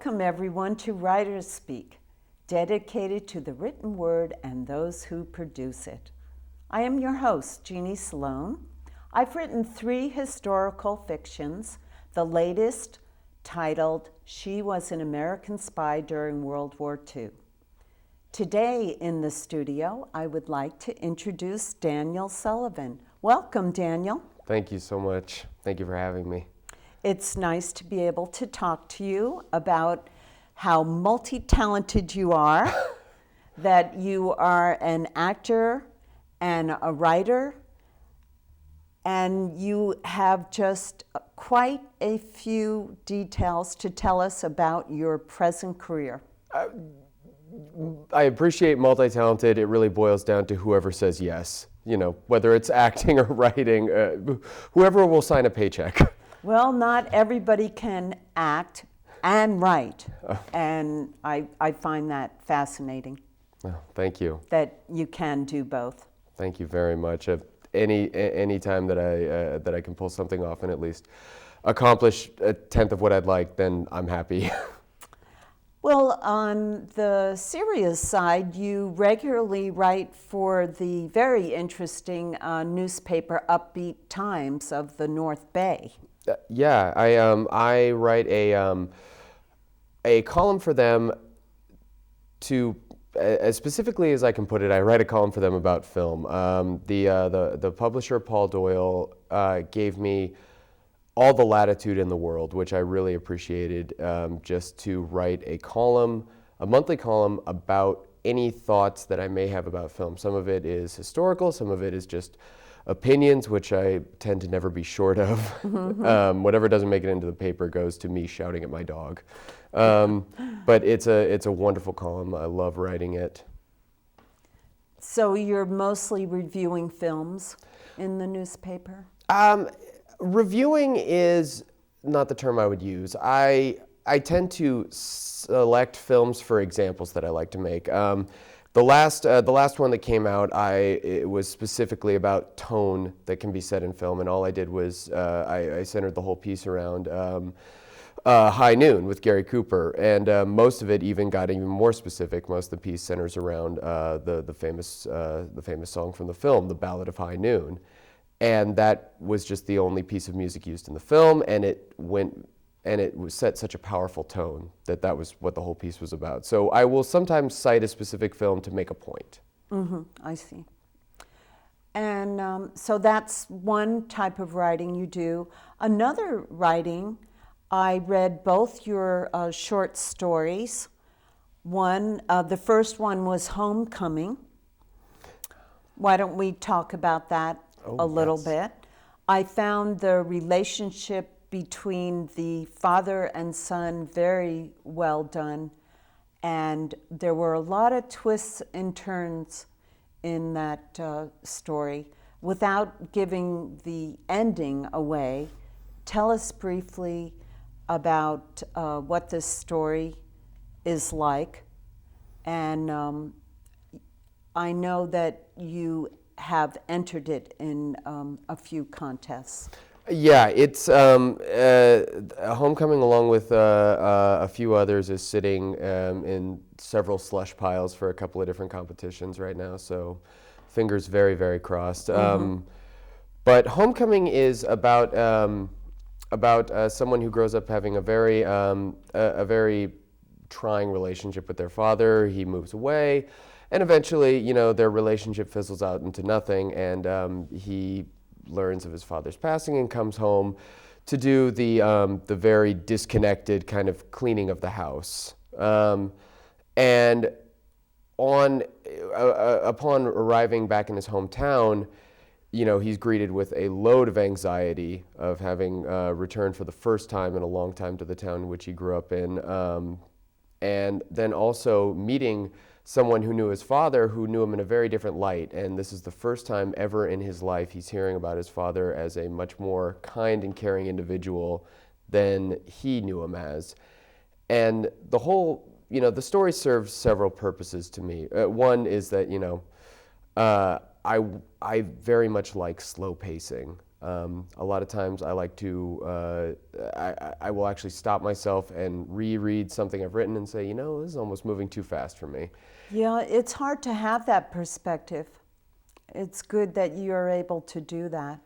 Welcome everyone to WriterSpeak, dedicated to the written word and those who produce it. I am your host, Jeane Slone. I've written 3 historical fictions, the latest titled She Was an American Spy During World War II. Today in the studio, I would like to introduce Daniel Sullivan. Welcome, Daniel. Thank you so much. Thank you for having me. It's nice to be able to talk to you about how multi-talented you are, that you are an actor and a writer, and you have just quite a few details to tell us about your present career. I appreciate multi-talented. It really boils down to whoever says yes. You know, whether it's acting or writing, whoever will sign a paycheck. Well, not everybody can act and write, and I find that fascinating. Oh, thank you. That you can do both. Thank you very much. Any time that I can pull something off and at least accomplish a tenth of what I'd like, then I'm happy. Well, on the serious side, you regularly write for the very interesting newspaper Upbeat Times of the North Bay. Yeah, I write a column for them to, as specifically as I can put it, I write a column for them about film. The publisher, Paul Doyle, gave me all the latitude in the world, which I really appreciated, just to write a column, a monthly column about any thoughts that I may have about film. Some of it is historical, some of it is just opinions, which I tend to never be short of. Mm-hmm. Whatever doesn't make it into the paper goes to me shouting at my dog. But it's a wonderful column. I love writing it. So you're mostly reviewing films in the newspaper? Reviewing is not the term I would use. I tend to select films for examples that I like to make. The last one that came out, it was specifically about tone that can be set in film, and all I did was I centered the whole piece around High Noon with Gary Cooper, and most of it even got even more specific. Most of the piece centers around the famous song from the film, The Ballad of High Noon, and that was just the only piece of music used in the film, and it set such a powerful tone that was what the whole piece was about. So I will sometimes cite a specific film to make a point. Mm-hmm, I see. And so that's one type of writing you do. Another writing, I read both your short stories. The first one was Homecoming. Why don't we talk about that a little bit? I found the relationship between the father and son very well done, and there were a lot of twists and turns in that story. Without giving the ending away, tell us briefly about what this story is like, and I know that you have entered it in a few contests. Yeah, it's Homecoming, along with a few others, is sitting in several slush piles for a couple of different competitions right now. So, fingers very, very crossed. Mm-hmm. But Homecoming is about someone who grows up having a very trying relationship with their father. He moves away, and eventually, their relationship fizzles out into nothing, and he learns of his father's passing and comes home to do the very disconnected kind of cleaning of the house. And upon arriving back in his hometown, he's greeted with a load of anxiety of having returned for the first time in a long time to the town in which he grew up in, and then also meeting someone who knew his father, who knew him in a very different light. And this is the first time ever in his life he's hearing about his father as a much more kind and caring individual than he knew him as. And the whole, the story serves several purposes to me. One is that, I very much like slow pacing. A lot of times I like to, I will actually stop myself and reread something I've written and say, this is almost moving too fast for me. Yeah, it's hard to have that perspective. It's good that you're able to do that.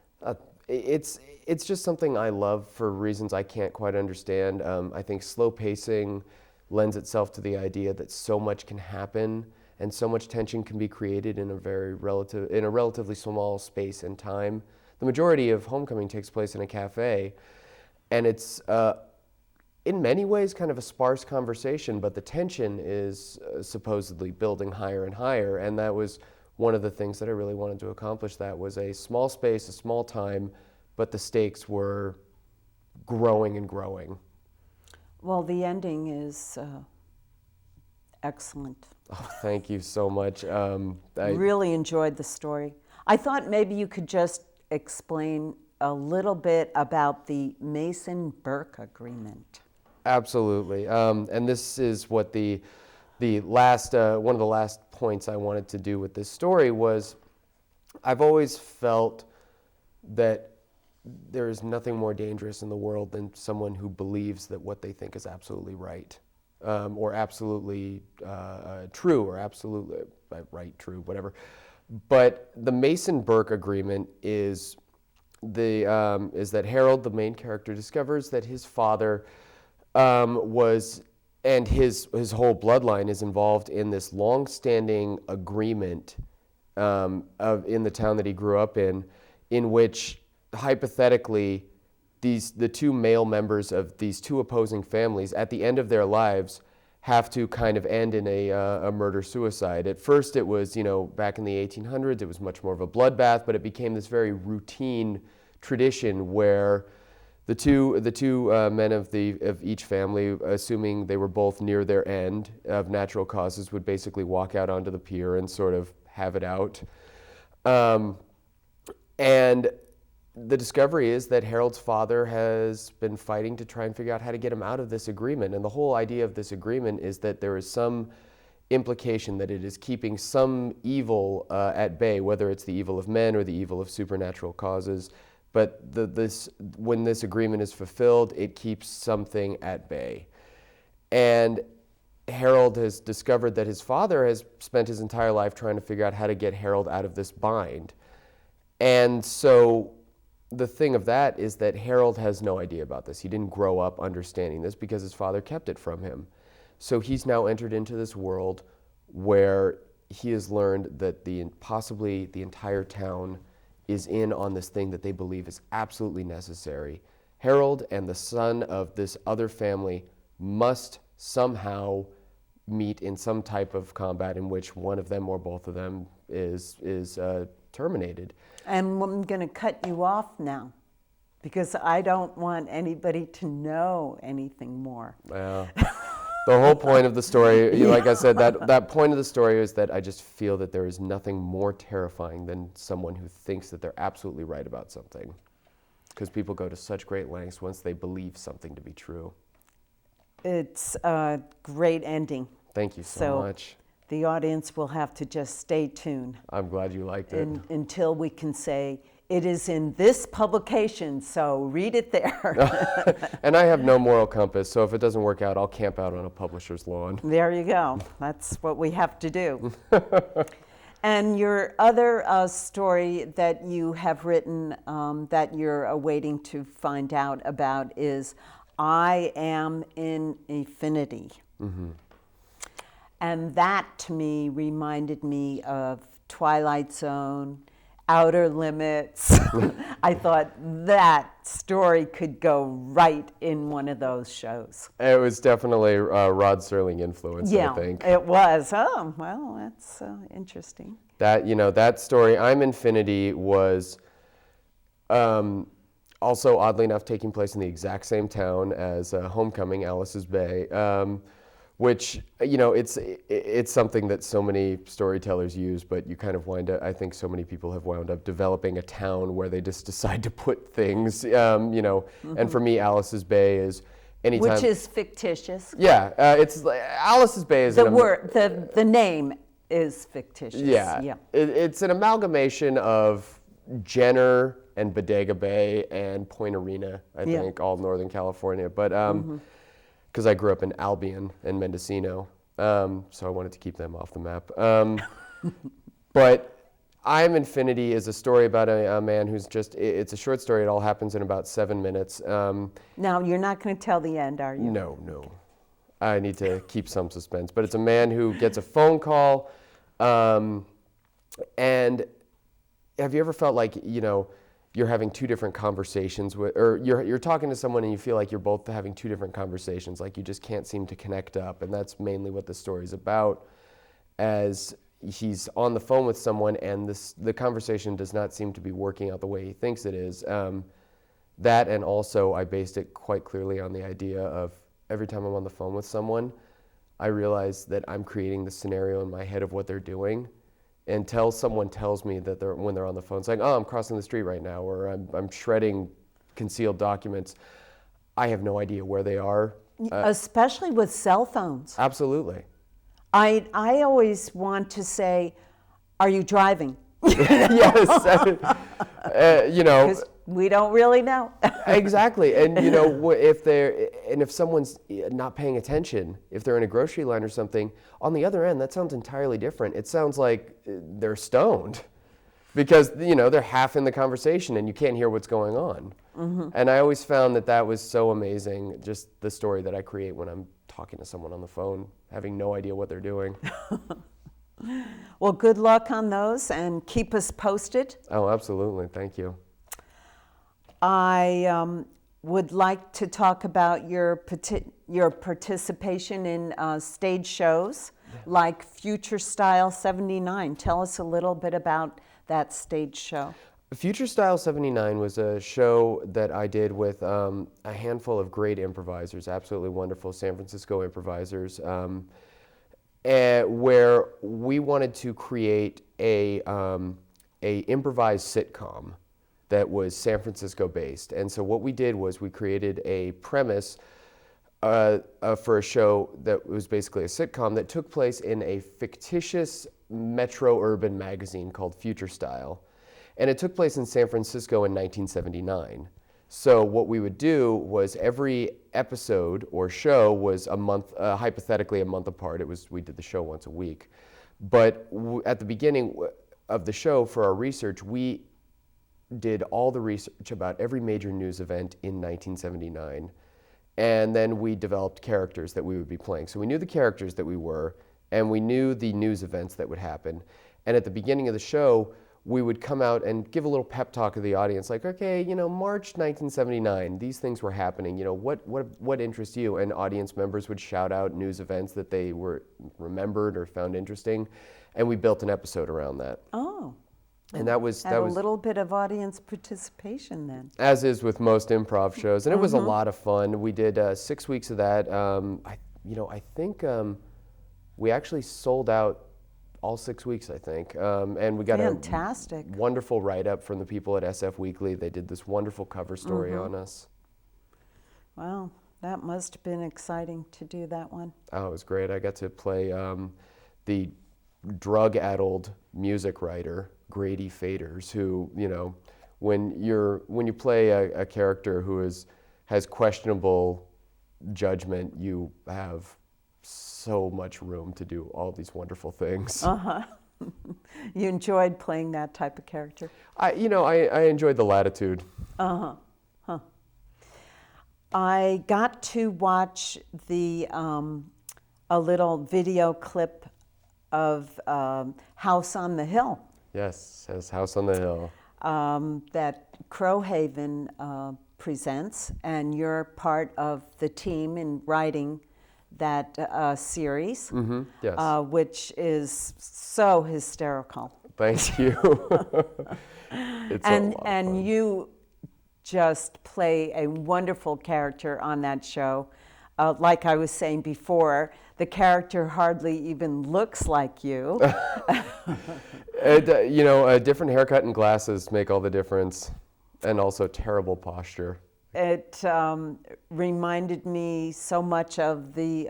It's just something I love for reasons I can't quite understand. I think slow pacing lends itself to the idea that so much can happen and so much tension can be created in a relatively small space and time. The majority of Homecoming takes place in a cafe, and it's in many ways kind of a sparse conversation, but the tension is supposedly building higher and higher, and that was one of the things that I really wanted to accomplish. That was a small space, a small time, but the stakes were growing and growing. Well, the ending is excellent. Oh, thank you so much. I really enjoyed the story. I thought maybe you could just explain a little bit about the Mason-Burke Agreement. Absolutely. And this is what the last one of the last points I wanted to do with this story was, I've always felt that there is nothing more dangerous in the world than someone who believes that what they think is absolutely right, or absolutely true, or absolutely right, true, whatever. But the Mason-Burke Agreement is that Harold, the main character, discovers that his father and his whole bloodline is involved in this long-standing agreement in the town that he grew up in which hypothetically the two male members of these two opposing families at the end of their lives have to kind of end in a murder-suicide. At first it was, back in the 1800s, it was much more of a bloodbath, but it became this very routine tradition where the two men of each family, assuming they were both near their end of natural causes, would basically walk out onto the pier and sort of have it out. And the discovery is that Harold's father has been fighting to try and figure out how to get him out of this agreement. And the whole idea of this agreement is that there is some implication that it is keeping some evil at bay, whether it's the evil of men or the evil of supernatural causes. But when this agreement is fulfilled, it keeps something at bay. And Harold has discovered that his father has spent his entire life trying to figure out how to get Harold out of this bind. And so the thing of that is that Harold has no idea about this. He didn't grow up understanding this because his father kept it from him. So he's now entered into this world where he has learned that possibly the entire town is in on this thing that they believe is absolutely necessary. Harold and the son of this other family must somehow meet in some type of combat in which one of them or both of them is terminated. And I'm going to cut you off now because I don't want anybody to know anything more. Well, the whole point of the story, like I said, that point of the story is that I just feel that there is nothing more terrifying than someone who thinks that they're absolutely right about something. Because people go to such great lengths once they believe something to be true. It's a great ending. Thank you so much. The audience will have to just stay tuned. I'm glad you liked it. Until we can say, it is in this publication, so read it there. And I have no moral compass, so if it doesn't work out, I'll camp out on a publisher's lawn. There you go. That's what we have to do. And your other story that you have written that you're awaiting to find out about is I Am in Infinity. Mm-hmm. And that, to me, reminded me of Twilight Zone, Outer Limits. I thought that story could go right in one of those shows. It was definitely Rod Serling influence, I think. It was. Oh, well, that's interesting. That story, I'm Infinity, was also, oddly enough, taking place in the exact same town as Homecoming, Alice's Bay. Which, it's something that so many storytellers use, but you kind of I think so many people have wound up developing a town where they just decide to put things, mm-hmm. And for me, Alice's Bay is anytime. Which is fictitious. Yeah, it's Alice's Bay is the name is fictitious. Yeah. It's an amalgamation of Jenner and Bodega Bay and Point Arena, I think, all Northern California. But because I grew up in Albion and Mendocino, so I wanted to keep them off the map. But I Am Infinity is a story about a man who's it's a short story. It all happens in about 7 minutes. Now, you're not going to tell the end, are you? No. I need to keep some suspense. But it's a man who gets a phone call. And have you ever felt like, you're having two different conversations or you're talking to someone and you feel like you're both having two different conversations, like you just can't seem to connect up? And that's mainly what the story's about, as he's on the phone with someone and the conversation does not seem to be working out the way he thinks it is. That, and also I based it quite clearly on the idea of every time I'm on the phone with someone, I realize that I'm creating the scenario in my head of what they're doing until someone tells me that when they're on the phone saying, oh, I'm crossing the street right now, or I'm shredding concealed documents. I have no idea where they are. Especially with cell phones. Absolutely. I always want to say, are you driving? Yes. Because we don't really know. Exactly. And if someone's not paying attention, if they're in a grocery line or something, on the other end, that sounds entirely different. It sounds like they're stoned because, they're half in the conversation and you can't hear what's going on. Mm-hmm. And I always found that was so amazing, just the story that I create when I'm talking to someone on the phone, having no idea what they're doing. Well, good luck on those and keep us posted. Oh, absolutely. Thank you. I would like to talk about your participation in stage shows like Future Style 79. Tell us a little bit about that stage show. Future Style 79 was a show that I did with a handful of great improvisers, absolutely wonderful San Francisco improvisers, where we wanted to create a improvised sitcom that was San Francisco based. And so what we did was we created a premise for a show that was basically a sitcom that took place in a fictitious metro urban magazine called Future Style. And it took place in San Francisco in 1979. So what we would do was every episode or show was a month, hypothetically a month apart. We did the show once a week. But at the beginning of the show, for our research, we did all the research about every major news event in 1979. And then we developed characters that we would be playing. So we knew the characters that we were, and we knew the news events that would happen. And at the beginning of the show, we would come out and give a little pep talk to the audience, like, okay, March 1979, these things were happening. What interests you? And audience members would shout out news events that they were remembered or found interesting, and we built an episode around that. Oh. And that was a little bit of audience participation then. As is with most improv shows, and it was a lot of fun. We did 6 weeks of that. I think we actually sold out all 6 weeks, I think. And we got fantastic, a wonderful write-up from the people at SF Weekly. They did this wonderful cover story on us. Wow, that must have been exciting to do that one. Oh, it was great. I got to play the drug-addled music writer, Grady Faders, who, when you play a character who has questionable judgment, you have so much room to do all these wonderful things. You enjoyed playing that type of character? I enjoyed the latitude. I got to watch a little video clip of House on the Hill. Yes, as House on the Hill. That Crowhaven presents, and you're part of the team in writing that series, yes. Which is so hysterical. Thank you. It's a lot of fun. You just play a wonderful character on that show. Like I was saying before, the character hardly even looks like you. A different haircut and glasses make all the difference, and also terrible posture. It reminded me so much of the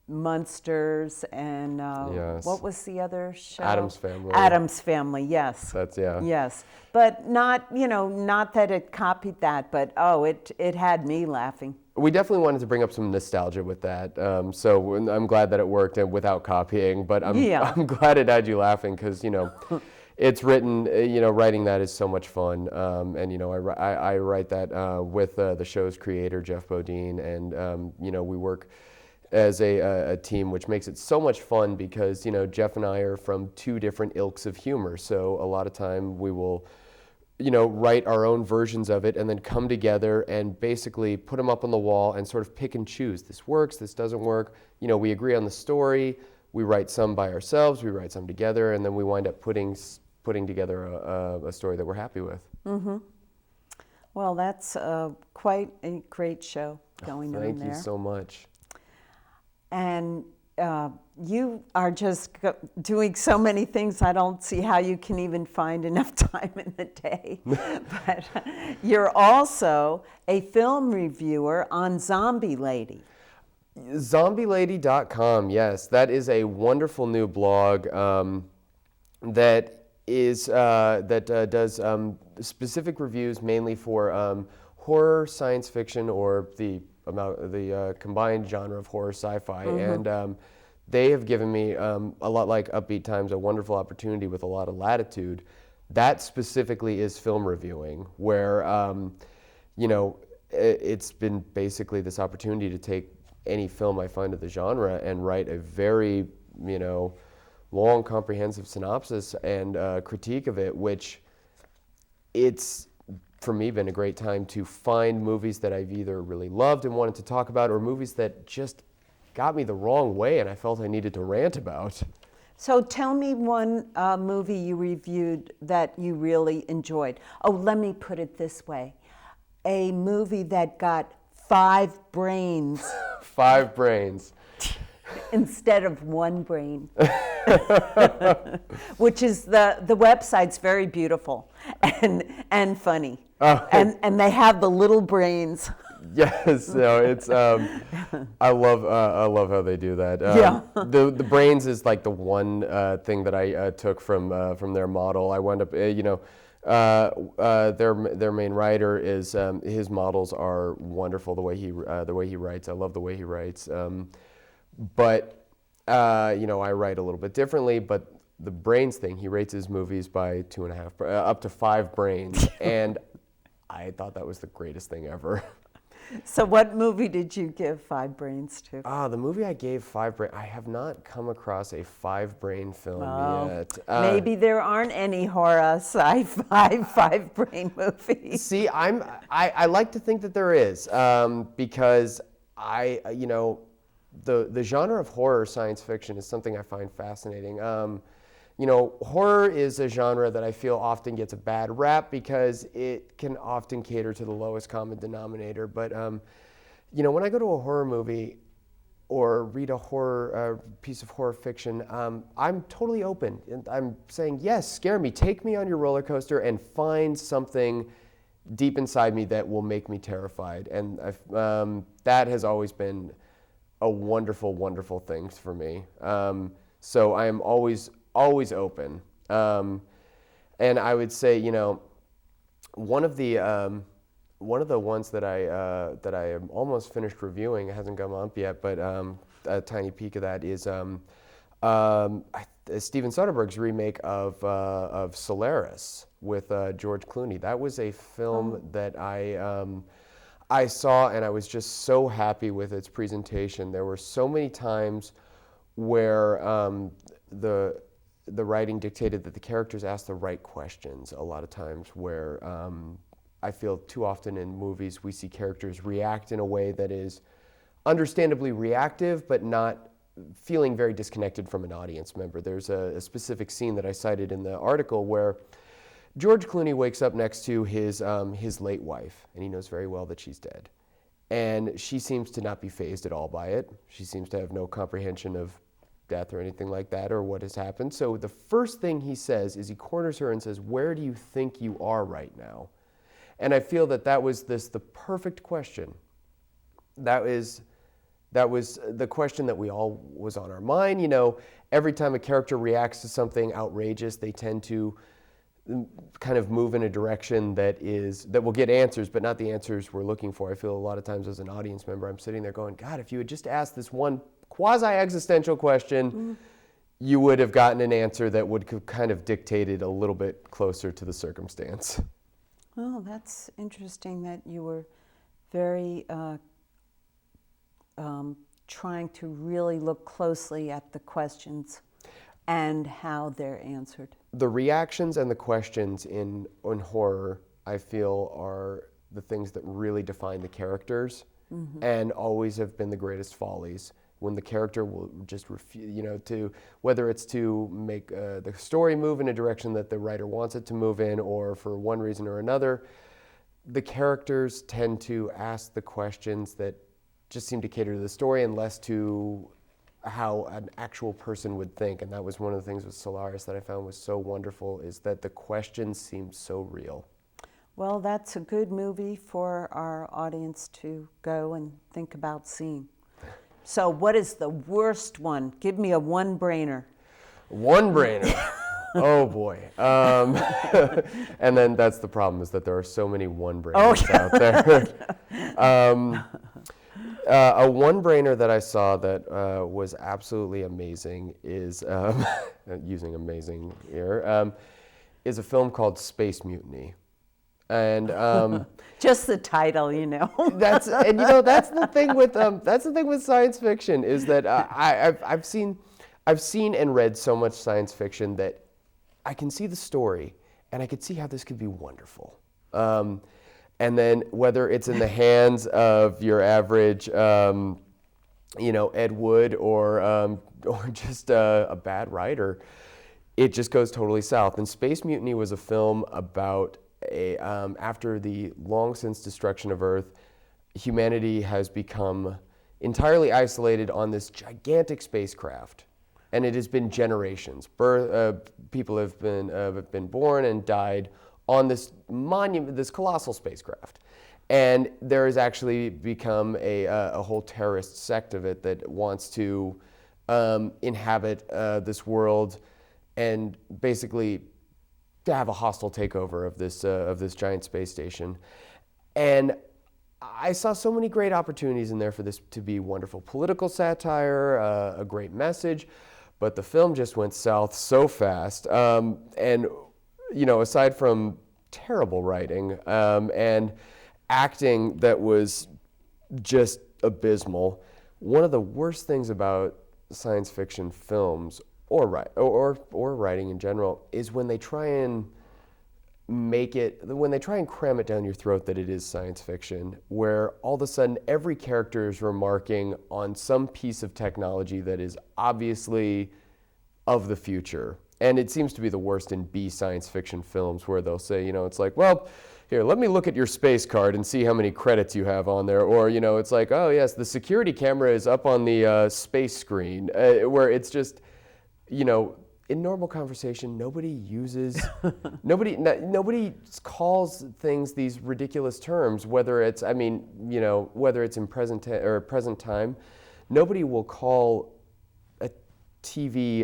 Munsters and Yes. what was the other show? Addams Family. Addams Family, yes. That's, yeah. Yes, but not, not that it copied that, but it had me laughing. We definitely wanted to bring up some nostalgia with that, so I'm glad that it worked and without copying. But I'm glad it had you laughing because it's written. Writing that is so much fun, and I write that with the show's creator Jeff Bodine, and we work as a team, which makes it so much fun because Jeff and I are from two different ilks of humor, so a lot of time we will write our own versions of it and then come together and basically put them up on the wall and sort of pick and choose. This works, this doesn't work. We agree on the story, we write some by ourselves, we write some together, and then we wind up putting together a story that we're happy with. Mm-hmm. Well, that's quite a great show going on there. Thank you so much. And you are just doing so many things, I don't see how you can even find enough time in the day. But you're also a film reviewer on Zombie Lady. ZombieLady.com, yes. That is a wonderful new blog that does specific reviews mainly for horror, science fiction, or the combined genre of horror sci-fi. Mm-hmm. And they have given me, a lot like Upbeat Times, a wonderful opportunity with a lot of latitude. That specifically is film reviewing, where it's been basically this opportunity to take any film I find of the genre and write a very long, comprehensive synopsis and critique of it, which it's for me been a great time to find movies that I've either really loved and wanted to talk about, or movies that just got me the wrong way and I felt I needed to rant about. So tell me one movie you reviewed that you really enjoyed. Oh, let me put it this way. A movie that got 5 brains. 5 brains. Instead of 1 brain. Which is the website's very beautiful and funny. Oh. And they have the little brains. Yes, no, it's I love how they do that. Yeah. The brains is like the one thing that I took from their model. I wound up their main writer is his models are wonderful the way he writes. I love the way he writes. But I write a little bit differently. But the brains thing, he rates his movies by 2.5 up to 5 brains, and I thought that was the greatest thing ever. So what movie did you give 5 brains to? The movie I gave 5 brains, I have not come across a 5 brain film yet. Maybe there aren't any horror sci-fi 5 brain movies. See, I like to think that there is, because the genre of horror science fiction is something I find fascinating. Horror is a genre that I feel often gets a bad rap because it can often cater to the lowest common denominator. But, when I go to a horror movie or read a horror piece of horror fiction, I'm totally open. And I'm saying, yes, scare me. Take me on your roller coaster and find something deep inside me that will make me terrified. And that has always been a wonderful, wonderful thing for me. So I am always open. And I would say, one of the ones that I am almost finished reviewing, it hasn't come up yet, but a tiny peek of that is Steven Soderbergh's remake of Solaris with George Clooney. That was a film that I saw, and I was just so happy with its presentation. There were so many times where the writing dictated that the characters asked the right questions a lot of times, where I feel too often in movies we see characters react in a way that is understandably reactive but not feeling very disconnected from an audience member. There's a specific scene that I cited in the article where George Clooney wakes up next to his late wife, and he knows very well that she's dead. And she seems to not be fazed at all by it. She seems to have no comprehension of death or anything like that, or what has happened. So the first thing he says is he corners her and says, "Where do you think you are right now?" And I feel that was the perfect question. That is That was the question that we all was on our mind. Every time a character reacts to something outrageous, they tend to kind of move in a direction that will get answers, but not the answers we're looking for. I feel a lot of times as an audience member, I'm sitting there going, God, if you had just asked this one quasi-existential question, you would have gotten an answer that would have kind of dictated a little bit closer to the circumstance. Well, that's interesting that you were very trying to really look closely at the questions and how they're answered. The reactions and the questions in horror, I feel, are the things that really define the characters and always have been the greatest follies. When the character will just refuse, whether it's to make the story move in a direction that the writer wants it to move in, or for one reason or another, the characters tend to ask the questions that just seem to cater to the story and less to how an actual person would think. And that was one of the things with Solaris that I found was so wonderful, is that the questions seemed so real. Well, that's a good movie for our audience to go and think about seeing. So what is the worst one? Give me a one-brainer. One-brainer. Oh boy. And then that's the problem, is that there are so many one-brainers out there. A one-brainer that I saw that was absolutely amazing is, using amazing here, is a film called Space Mutiny. And just the title, that's the thing with science fiction, is that I've seen and read so much science fiction that I can see the story and I could see how this could be wonderful. And then whether it's in the hands of your average, Ed Wood or just a bad writer, it just goes totally south. And Space Mutiny was a film about after the long since destruction of Earth, humanity has become entirely isolated on this gigantic spacecraft, and it has been generations. People have been born and died on this monument, this colossal spacecraft, and there has actually become a whole terrorist sect of it that wants to inhabit this world and basically to have a hostile takeover of this giant space station. And I saw so many great opportunities in there for this to be wonderful political satire, a great message, but the film just went south so fast. And aside from terrible writing and acting that was just abysmal, one of the worst things about science fiction films or writing in general is when they try and cram it down your throat that it is science fiction, where all of a sudden every character is remarking on some piece of technology that is obviously of the future. And it seems to be the worst in B science fiction films, where they'll say, it's like, well, here, let me look at your space card and see how many credits you have on there. Or, it's like, oh yes, the security camera is up on the space screen, where it's just, in normal conversation, nobody calls things these ridiculous terms, whether it's in present time, nobody will call a TV,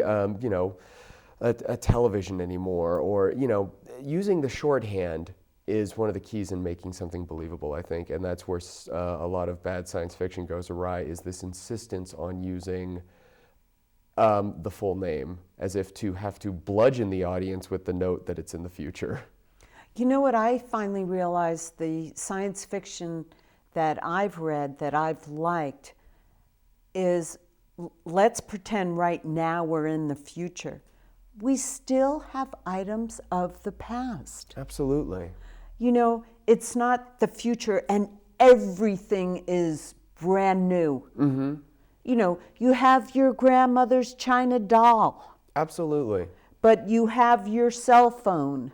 a television anymore, or, using the shorthand is one of the keys in making something believable, I think, and that's where a lot of bad science fiction goes awry, is this insistence on using the full name, as if to have to bludgeon the audience with the note that it's in the future. You know what I finally realized? The science fiction that I've read, that I've liked, is let's pretend right now we're in the future. We still have items of the past. Absolutely. It's not the future and everything is brand new. Mm-hmm. You have your grandmother's China doll. Absolutely. But you have your cell phone.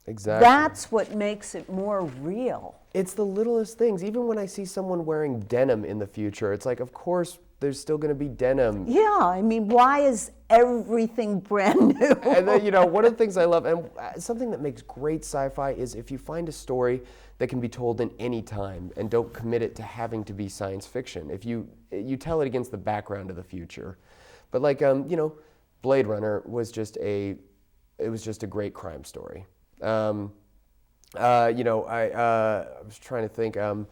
Exactly. That's what makes it more real. It's the littlest things. Even when I see someone wearing denim in the future, it's like, of course, there's still going to be denim. Yeah, I mean, why is everything brand new? And then, you know, one of the things I love, and something that makes great sci-fi is if you find a story that can be told in any time and don't commit it to having to be science fiction. If you tell it against the background of the future. But like, you know, Blade Runner was just a great crime story. You know, I was trying to think, and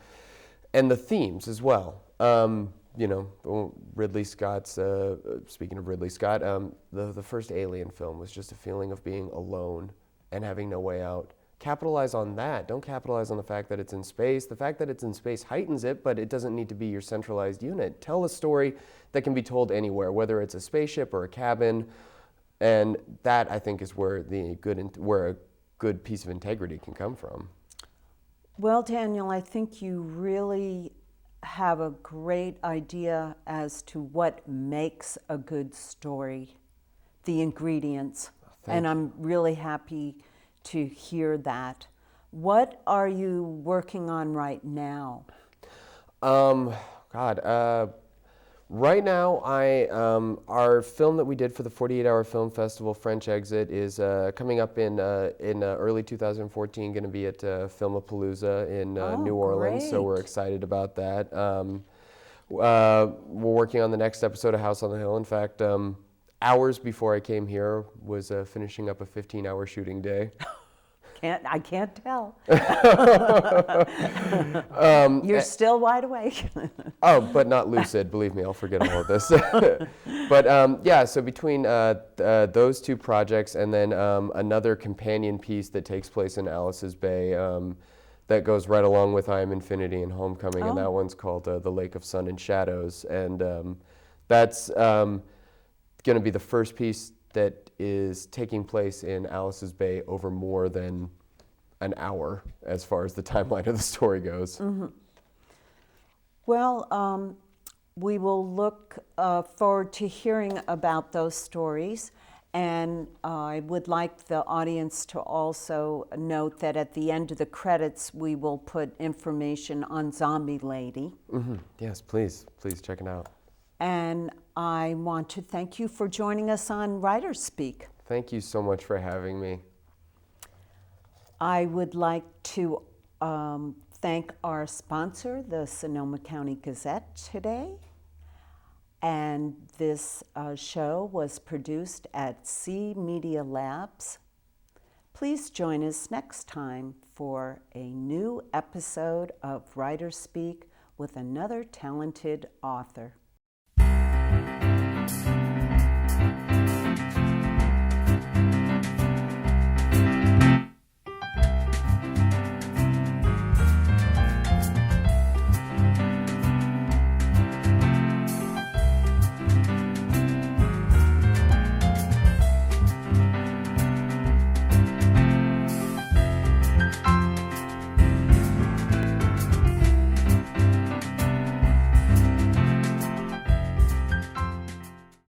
the themes as well. You know, Ridley Scott's, speaking of Ridley Scott, the first Alien film was just a feeling of being alone and having no way out. Capitalize on that. Don't capitalize on the fact that it's in space. The fact that it's in space heightens it, but it doesn't need to be your centralized unit. Tell a story that can be told anywhere, whether it's a spaceship or a cabin, and that, I think, is where a good piece of integrity can come from. Well, Daniel, I think you really have a great idea as to what makes a good story, the ingredients, and I'm really happy to hear that. What are you working on right now? Right now, our film that we did for the 48-hour film festival, French Exit, is coming up in early 2014. Going to be at Filmapalooza in New Orleans, so we're excited about that. We're working on the next episode of House on the Hill. In fact, hours before I came here, was finishing up a 15-hour shooting day. I can't tell. You're still wide awake. Oh, but not lucid. Believe me, I'll forget all of this. But yeah, so between those two projects and then another companion piece that takes place in Alice's Bay that goes right along with I Am Infinity and Homecoming, and that one's called The Lake of Sun and Shadows. And that's going to be the first piece that is taking place in Alice's Bay over more than an hour as far as the timeline of the story goes. Mm-hmm. Well, we will look forward to hearing about those stories, and I would like the audience to also note that at the end of the credits we will put information on Zombie Lady. Mm-hmm. Yes, please check it out. And I want to thank you for joining us on WriterSpeak. Thank you so much for having me. I would like to thank our sponsor, the Sonoma County Gazette, today. And this show was produced at C Media Labs. Please join us next time for a new episode of WriterSpeak with another talented author.